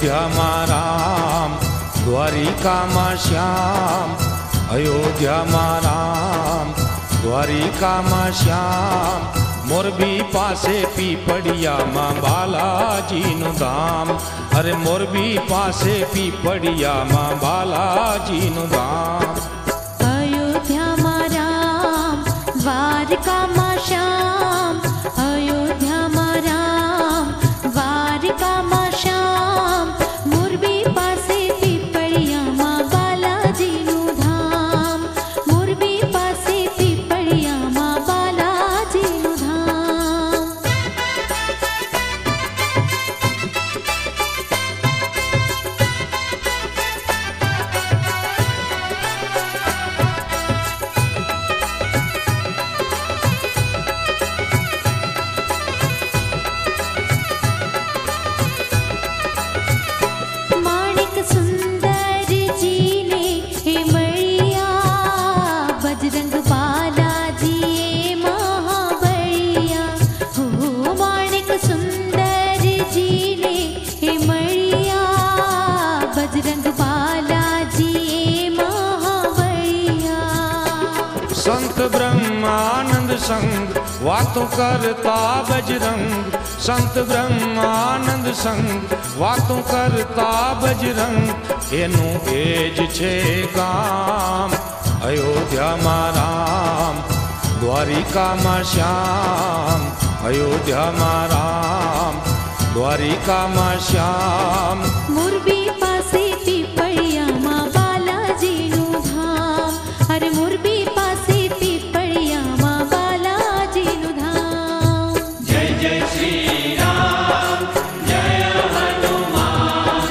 અયોધ્યામાં રામ, દ્વારિકામાં શ્યામ. અયોધ્યામાં રામ, દ્વારિકામાં શ્યામ. મોરબી પાસે પીપળિયામાં બાલાજીનું ધામ. અરે મોરબી પાસે પીપળિયામાં બાલાજીનું ધામ. અયોધ્યામાં રામ, દ્વારકામાં શ્યામ. અયોધ્યામાં રામ, દ્વારકામાં શ્યામ. મોરબી પાસે પીપળિયામાં બાલાજીનું ધામ. મોરબી પાસે પીપળિયામાં બાલાજીનું ધામ. માણિક સુંદરજીને હે મળ્યા, બજરંગ બાલાજીએ મહાબળિયા. હો માણિક સુંદરજીને હે મળ્યા, બજરંગ બાલાજીએ મહાબળિયા. સંત બ્રહ્માનંદ સંગ વાતો કરતા બજરંગ. સંત બ્રહ્માનંદ સંગ વાતો કરતા બજરંગ. એનું એ જ છે ગામ. અયોધ્યામાં રામ, દ્વારિકામાં શ્યામ. અયોધ્યામાં રામ, દ્વારિકામાં શ્યામ. મોરબી પાસે પીપળિયામાં બાલાજીનું ધામ. અરે મોરબી પાસે પીપળિયામાં બાલાજીનું ધામ. જય જય શ્રી રામ, જય હનુમાન.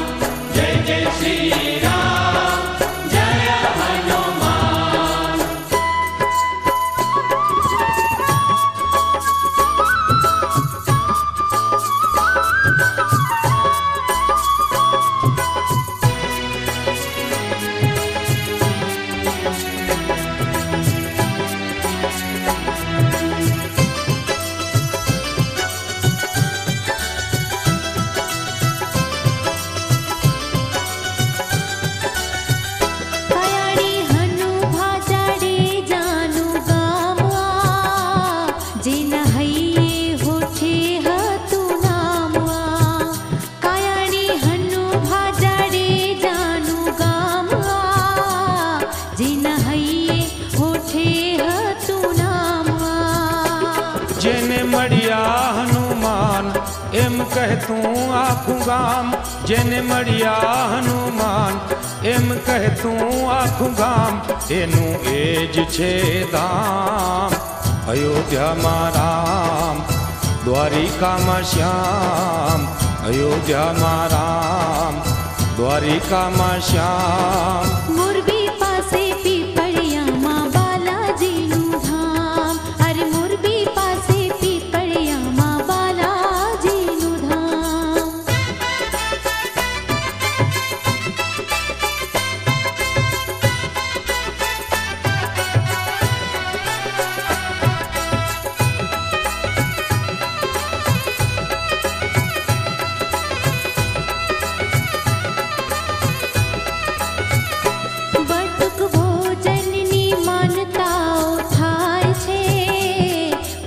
જય જય શ્રી રામ, જય હનુમાન. કયાણી હનુ ભાજાડે જાનું ગામ આ, જેના હૈયે હોઠે હતું નામ આ. કયાણી હનુ ભાજાડે જાનું ગામ આ, જેના હૈયે હોઠે હતું નામ આ. જેને મળ્યા હનુમાન એમ કહેતું આખું ગામ. જેને મળ્યા હનુમાન એમ કહેતું આખું ગામ. એનું એ જ છે ધામ. અયોધ્યામાં રામ, દ્વારિકામાં શ્યામ. અયોધ્યામાં રામ, દ્વારિકામાં શ્યામ. મોરબી પાસે પીપળિયામાં બાલાજીનું ધામ. અરે મોરબી પાસે પીપળિયામાં બાલાજીનું ધામ. બટુક ભોજનની માનતાઓ થાય છે.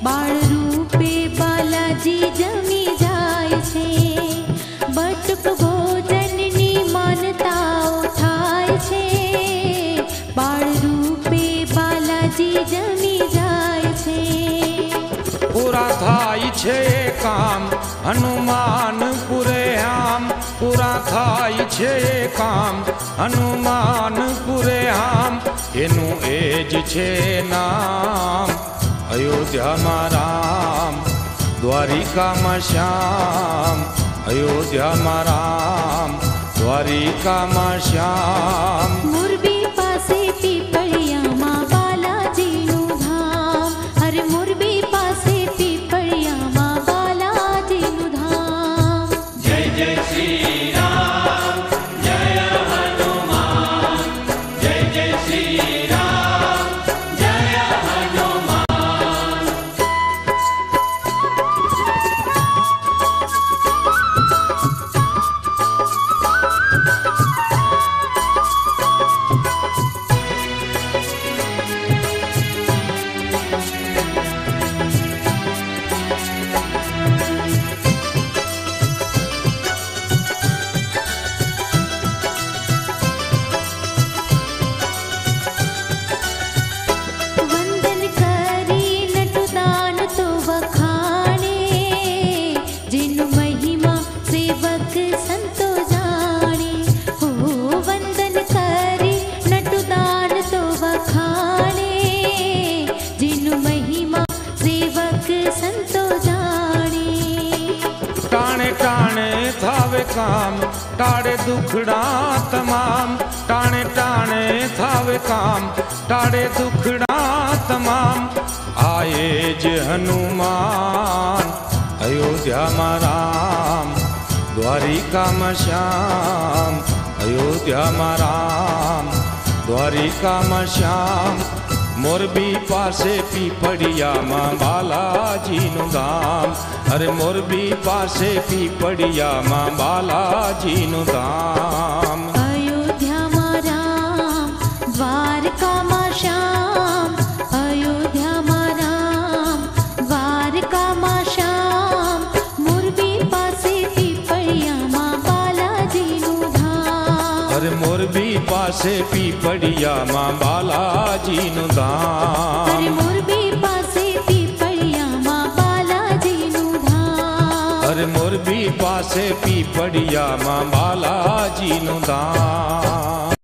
બાળ રૂપે બાલાજી જમી જાય છે. બટુક ભોજનની માનતાઓ થાય છે. બાળ રૂપે બાલાજી જમી જાય છે. પૂરા થાય છે કામ હનુમાન પૂરે આમ. પૂરા થાય છે કામ હનુમાન પૂરે આમ. એનું એ જ છે નામ. અયોધ્યામાં રામ, દ્વારિકામાં શ્યામ. અયોધ્યામાં રામ, દ્વારિકામાં શ્યામ. મોરબી પાસે પીપળિયામાં બાલાજીનું ધામ. અરે મોરબી પાસે પીપળિયામાં બાલાજીનું ધામ. જય જય શ્રી રામ, જય હનુમાન. જય જય શ્રી રામ, જય હનુમાન. સંતો જાણે. ટાણે ટાણે થાવે કામ ટાળે દુખડા તમામ. ટાણે ટાણે થાવે કામ ટાળે દુખડા તમામ. આયે જ હનુમાન અયોધ્યામાં રામ. દ્વારિકામાં શ્યામ અયોધ્યામાં રામ. દ્વારિકામાં શ્યામ. મોરબી પાસે પીપળિયામાં બાલાજીનું ધામ. અરે મોરબી પાસે પીપળિયામાં બાલાજીનું ધામ. અયોધ્યામાં રામ દ્વારકામાં શ્યામ. અયોધ્યામાં રામ દ્વારકામાં શ્યામ. મોરબી પાસે પીપળિયામાં બાલાજીનું ધામ. અરે મોરબી પાસે પીપળિયામાં બાલાજીનું અરે ધામ. મોરબી પાસે પીપળિયામાં બાલાજીનું ધામ. અરે મોરબી પાસે પીપળિયામાં બાલાજીનું ધામ.